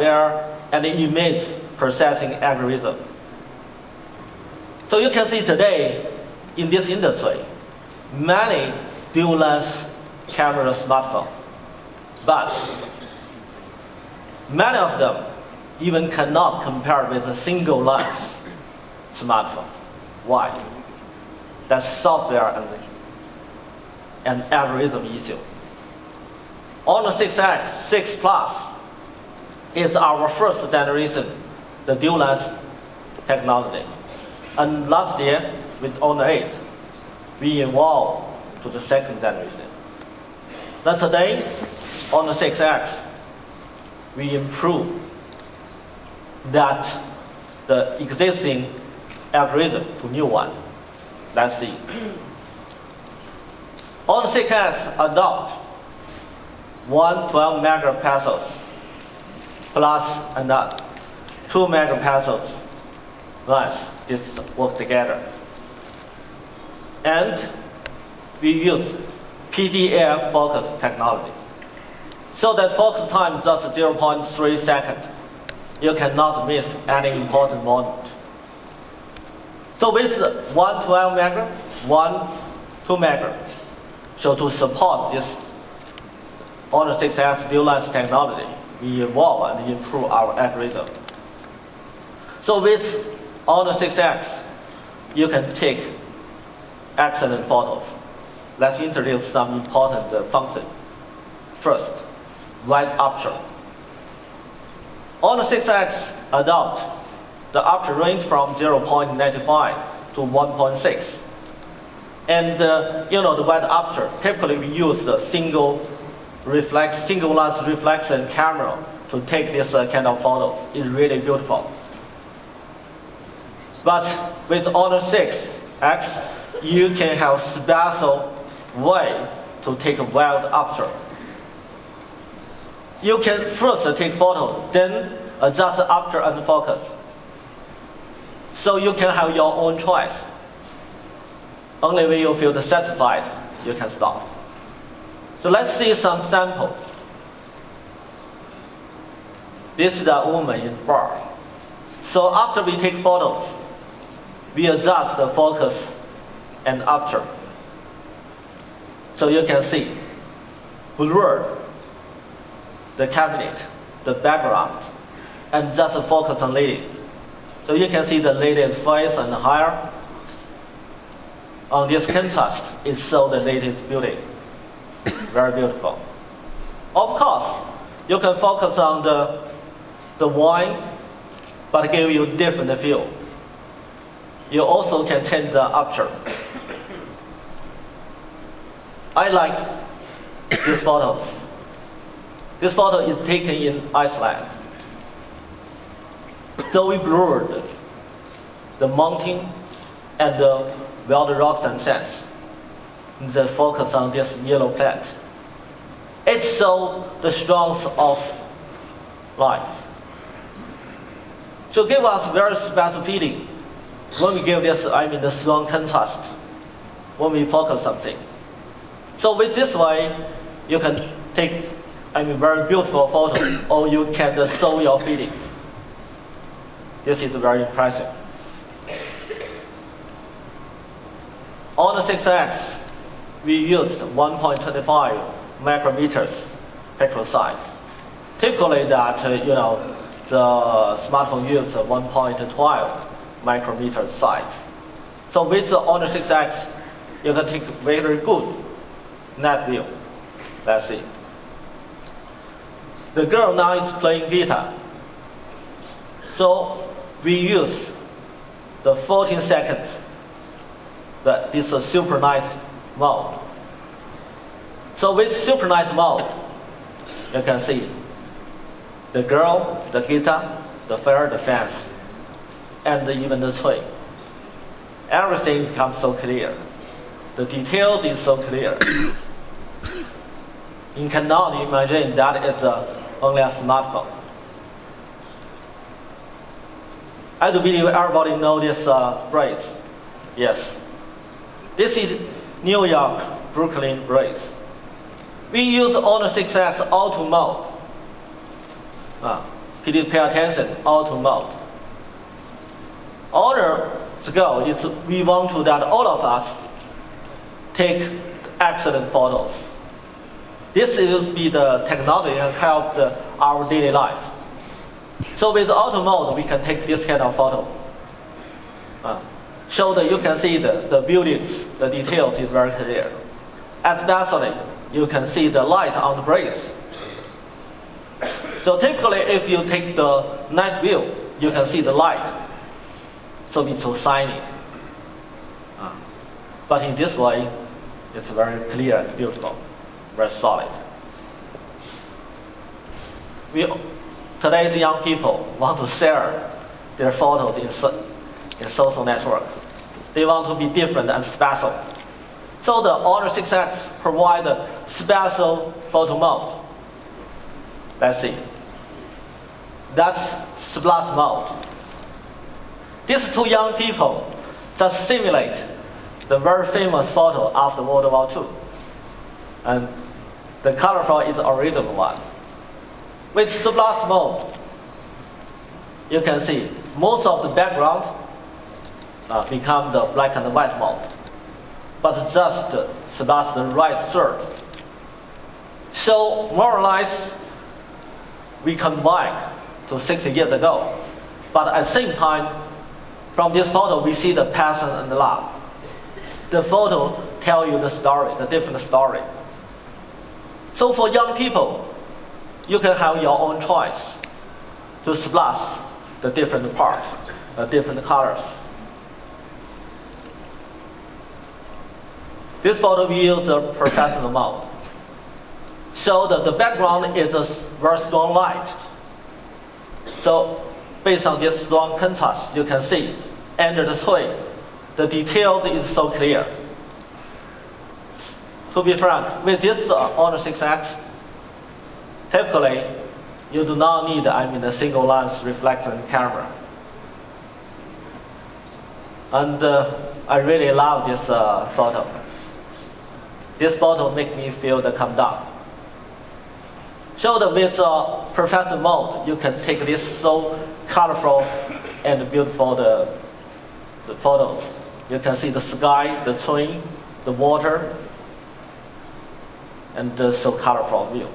and image processing algorithm. So you can see today in this industry, many dual lens camera smartphones, but many of them even cannot compare with a single lens smartphone. Why? That's software and algorithm issue. On the 6X, 6 Plus is our first generation, the dual lens technology. And last year, with Honor 8, we evolved to the second generation. Then today, on the 6X, we improve that the existing algorithm to new one. Let's see. On the 6X, adopt 112 megapixels plus another 2 megapixels lens. This work together. And we use PDF focus technology. So that focus time is just 0.3 seconds. You cannot miss any important moment. So with 112 mega, 2 mega, so to support this Honor 6X dual lens technology, we evolve and improve our algorithm. So with Honor 6X, you can take excellent photos. Let's introduce some important functions. First, wide aperture. Honor 6X adopt the aperture range from 0.95 to 1.6. And the wide aperture, typically we use the single lens reflection camera to take this kind of photos. It's really beautiful. But with Honor 6X, you can have special way to take a wide aperture. You can first take photo, then adjust the aperture and focus. So you can have your own choice. Only when you feel satisfied, you can stop. So let's see some sample. This is a woman in bar. So after we take photos, we adjust the focus and aperture. So you can see, blur the cabinet, the background, and just focus on lady. So you can see the lady's face and hair. On this contrast, it shows the lady's beauty. Very beautiful. Of course, you can focus on the wine, but give you different feel. You also can change the aperture. I like these photos. This photo is taken in Iceland. So we blurred the mountain and the wild rocks and sands. The focus on this yellow plate. It shows the strength of life. So give us very special feeling when we give this, the strong contrast, when we focus something. So with this way, you can take, very beautiful photo, or you can show your feeling. This is very impressive. On the 6X, we used 1.25 micrometers pixel size. Typically that, the smartphone uses 1.12 micrometer size. So with the Honor 6X, you can take very good net view. Let's see. The girl now is playing guitar. So we use the 14 seconds, this super night mode. So with super night mode, you can see the girl, the guitar, the fire, the fence, and even the tree. Everything becomes so clear. The details is so clear. You cannot imagine that it's only a smartphone. I do believe everybody knows this phrase. Yes. This is New York, Brooklyn phrase. We use Honor 6X auto mode. Please pay attention, auto mode. Our goal is we want to that all of us take excellent photos. This will be the technology that help our daily life. So with auto mode, we can take this kind of photo. So that you can see the buildings, the details is very clear. Especially, you can see the light on the bridge. So typically, if you take the night view, you can see the light. So it's so shiny. But in this way, it's very clear and beautiful, very solid. Today's young people want to share their photos in social network. They want to be different and special. So the Honor 6X provides a special photo mode. Let's see. That's splash mode. These two young people just simulate the very famous photo after World War II. And the colorful is the original one. With splash mode, you can see most of the background become the black and white mode. But just splash the right third. So more or less, we come back to 60 years ago. But at the same time, from this photo, we see the passion and the love. The photo tell you the story, the different story. So for young people, you can have your own choice to splash the different part, the different colors. This photo we use a professional mode. So the background is a very strong light. So based on this strong contrast, you can see under the tree, the details is so clear. To be frank, with this Honor 6X, typically you do not need a single lens reflection camera. And I really love this photo. This photo makes me feel the calm down. So that with professional mode, you can take this so colorful and beautiful the photos. You can see the sky, the tree, the water, and the so colorful view.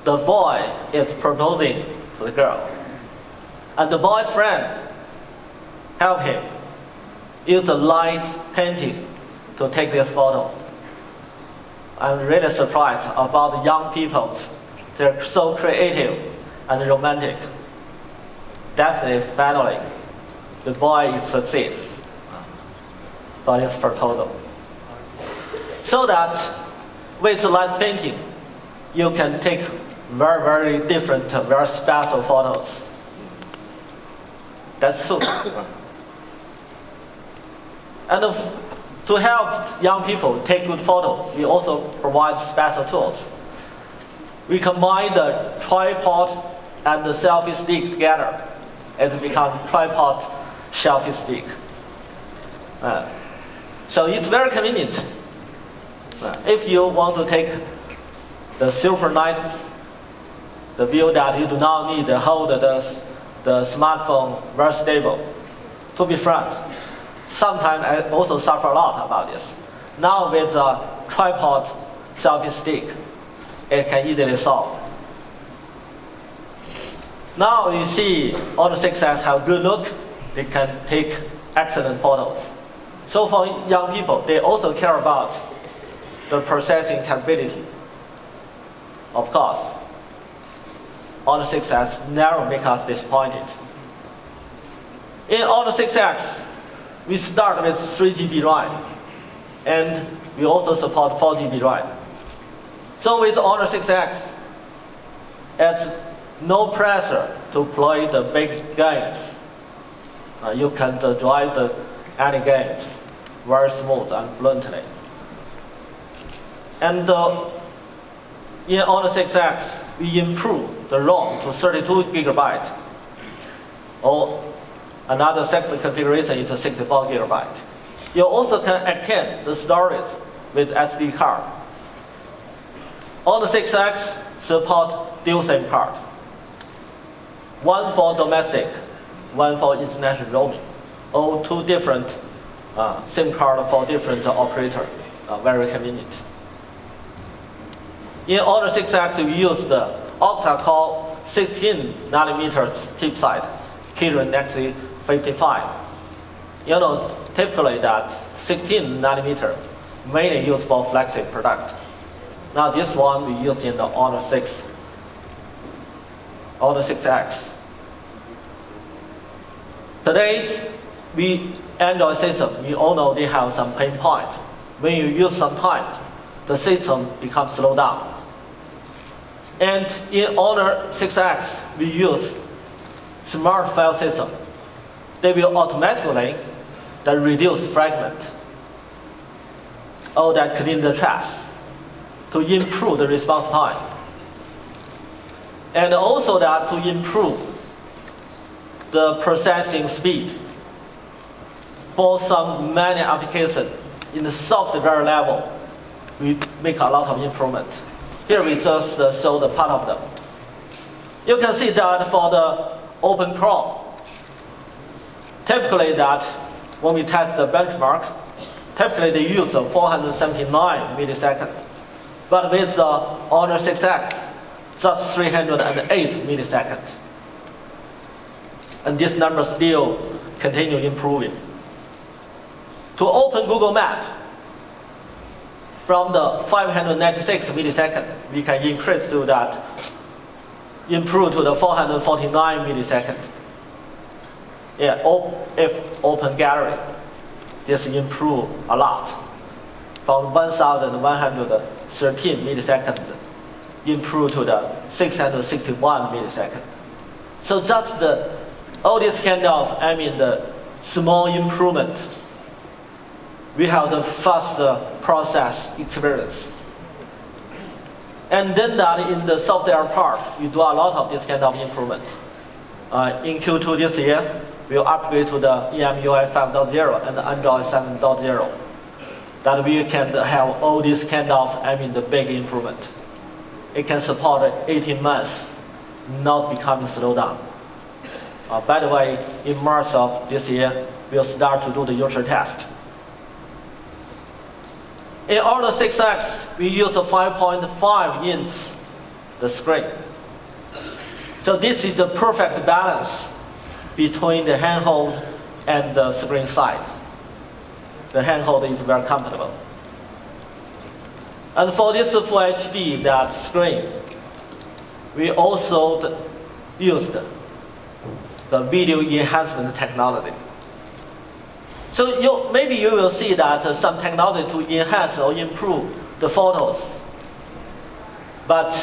The boy is proposing to the girl, and the boyfriend help him use a light painting to take this photo. I'm really surprised about the young people. They're so creative and romantic. Definitely, finally, the boy succeeds for his proposal. So that with light painting, you can take very, very different, very special photos. That's true. And to help young people take good photos, we also provide special tools. We combine the tripod and the selfie stick together. It becomes tripod selfie stick. So it's very convenient. If you want to take the super night, the view that you do not need to hold the smartphone very stable. To be frank, sometimes I also suffer a lot about this. Now with a tripod selfie stick, it can easily solve. Now you see all the 6S have good look, they can take excellent photos. So for young people, they also care about the processing capability. Of course, all the 6S never make us disappointed. In all the 6X, we start with 3GB RAM, and we also support 4GB RAM. So with Honor 6X, it's no pressure to play the big games. You can enjoy any games very smooth and fluently. And in Honor 6X, we improve the ROM to 32GB. Or another second configuration is a 64GB. You also can extend the storage with SD card. All the 6X support dual SIM card. One for domestic, one for international roaming. All two different SIM card for different operator. Very convenient. In all the 6X, we use the octa-core 16 nanometers chipset, Kirin XC55. You know, typically that 16 nanometer mainly used for flagship product. Now this one we use in the Honor 6, Honor 6X. Today, Android system, we all know they have some pain point. When you use some time, the system becomes slowed down. And in Honor 6X, we use smart file system. They will automatically reduce fragment, or that clean the trash to improve the response time. And also that to improve the processing speed for some many applications in the software level, we make a lot of improvement. Here we just show the part of them. You can see that for the Open Chrome, typically that when we test the benchmark, typically they use 479 milliseconds. But with the Honor 6X, just 308 milliseconds. And this number still continue improving. To open Google Maps, from the 596 milliseconds, we can increase to that, improve to the 449 milliseconds. Yeah, if open gallery, this improve a lot. From 1113 milliseconds, improve to the 661 milliseconds. So just all this kind of, the small improvement, we have the faster process experience. And then that in the software part, we do a lot of this kind of improvement. In Q2 this year, we'll upgrade to the EMUI 5.0 and Android 7.0. That we can have all this kind of, the big improvement. It can support 18 months, not becoming slowed down. By the way, in March of this year, we'll start to do the user test. In all the 6X, we use a 5.5 inch the screen. So this is the perfect balance between the handheld and the screen size. The handheld is very comfortable. And for this Full HD that screen, we also used the video enhancement technology. So maybe you will see that some technology to enhance or improve the photos. But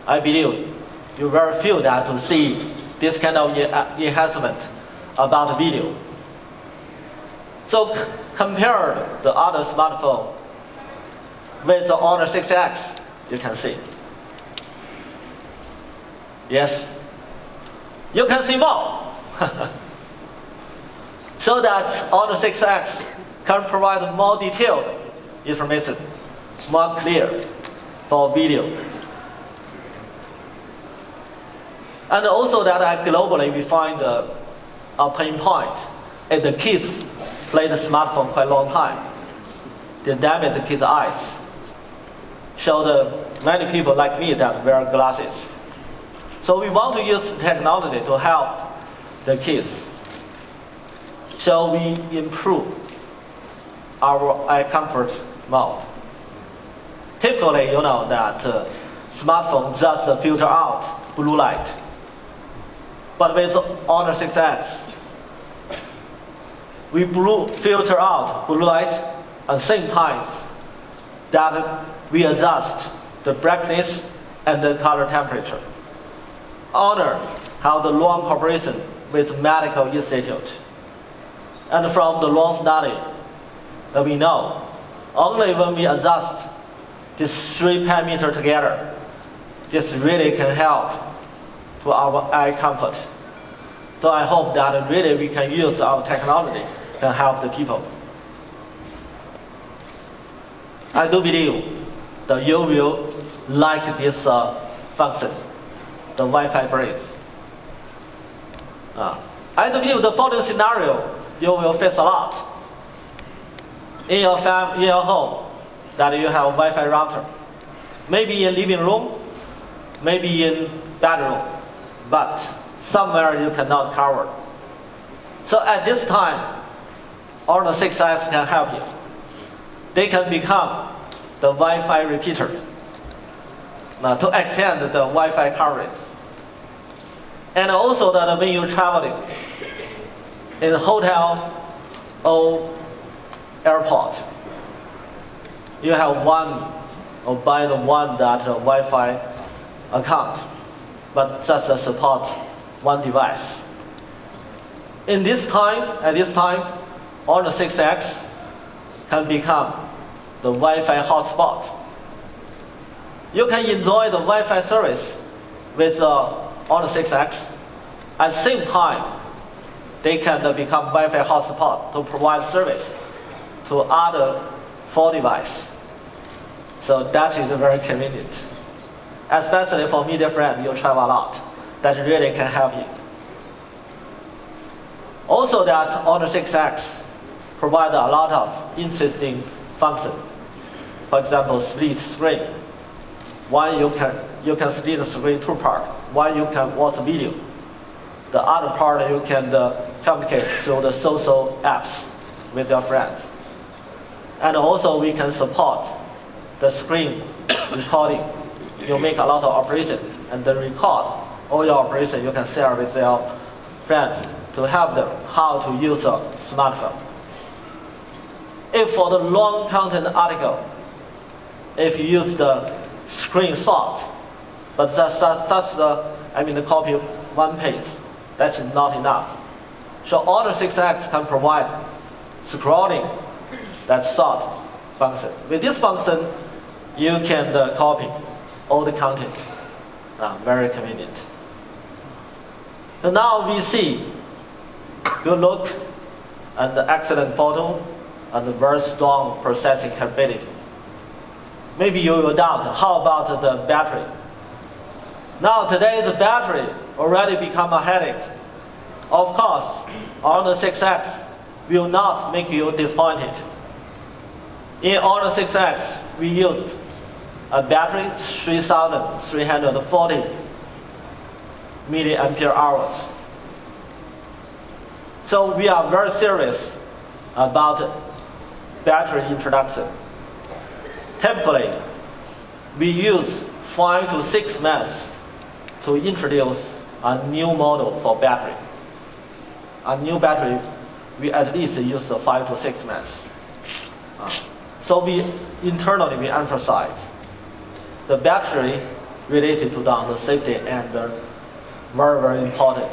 I believe you very few that to see this kind of enhancement about video. So compare the other smartphone with the Honor 6X, you can see. Yes, you can see more. So that Honor 6X can provide more detailed information, more clear for video. And also that globally we find a pain point. If the kids play the smartphone quite a long time, they damage the kids' eyes. So many people like me that wear glasses. So we want to use technology to help the kids. So we improve our eye comfort mode. Typically, you know that smartphone just filter out blue light. But with Honor 6X, we filter out blue light at the same time that we adjust the brightness and the color temperature. Honor have the long cooperation with medical institute. And from the long study that we know, only when we adjust these 3 parameters together, this really can help to our eye comfort. So I hope that really we can use our technology to help the people. I do believe you will like this function, the Wi-Fi breaks. I believe the following scenario you will face a lot. In your home, that you have a Wi-Fi router. Maybe in living room, maybe in bedroom, but somewhere you cannot cover. So at this time, all the 6X can help you. They can become the Wi-Fi repeater to extend the Wi-Fi coverage. And also that when you're traveling in a hotel or airport, you have one or buy the one that Wi-Fi account, but just support one device. At this time, all the 6X can become the Wi-Fi hotspot. You can enjoy the Wi-Fi service with all the 6X. At the same time, they can become Wi-Fi hotspot to provide service to other 4 devices. So that is very convenient. Especially for media friends, you travel a lot. That really can help you. Also that all the 6X provide a lot of interesting functions. For example, split screen. One you can split the screen 2 parts. One you can watch video. The other part you can communicate through the social apps with your friends. And also we can support the screen recording. You make a lot of operations and then record all your operations you can share with your friends to help them how to use a smartphone. If for the long content article, if you use the screenshot, but that's the copy 1 page, that's not enough. So all the 6X can provide scrolling that short function. With this function, you can copy all the content. Very convenient. So now we see good look and excellent photo and very strong processing capability. Maybe you will doubt, how about the battery? Now today the battery already become a headache. Of course, all the 6X will not make you disappointed. In all the 6X, we used a battery 3,340 milliampere hours. So we are very serious about battery introduction. Typically, we use 5 to 6 months to introduce a new model for battery. A new battery, we at least use 5 to 6 months. So internally we emphasize the battery related to the safety and very, very important.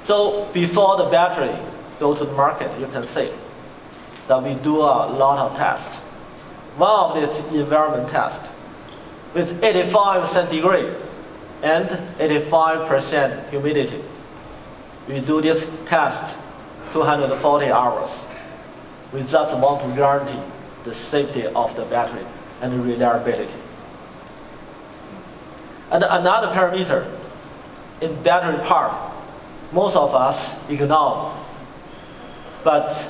So before the battery go to the market, you can see that we do a lot of tests. One of these environment tests with 85 centigrade and 85% humidity. We do this test 240 hours. We just want to guarantee the safety of the battery and reliability. And another parameter in battery part, most of us ignore, but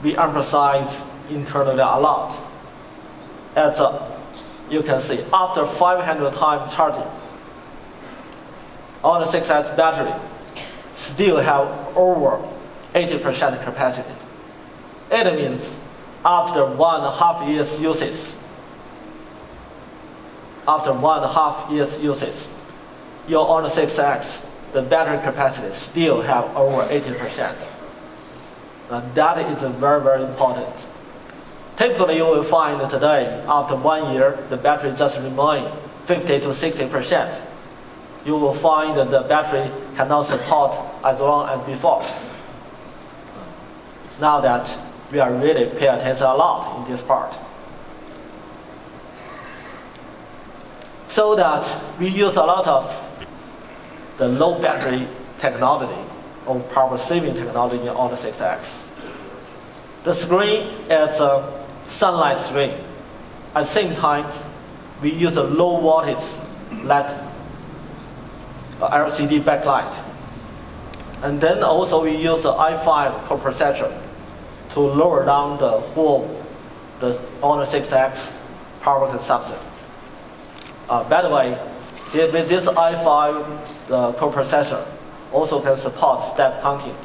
we emphasize internally a lot. As you can see, after 500 times charging, all the 6S battery still have over 80% capacity. It means after 1.5 years usage, your on 6X, the battery capacity still have over 80%. And that is very, very important. Typically, you will find that today, after 1 year, the battery just remain 50 to 60%. You will find that the battery cannot support as long as before. Now that we are really pay attention a lot in this part. So that we use a lot of the low battery technology or power saving technology on the 6X. The screen is a sunlight screen. At the same time, we use a low voltage LED LCD backlight. And then also we use the i5 coprocessor to lower down the Honor 6X power consumption. By the way, with this i5 coprocessor also can support step counting.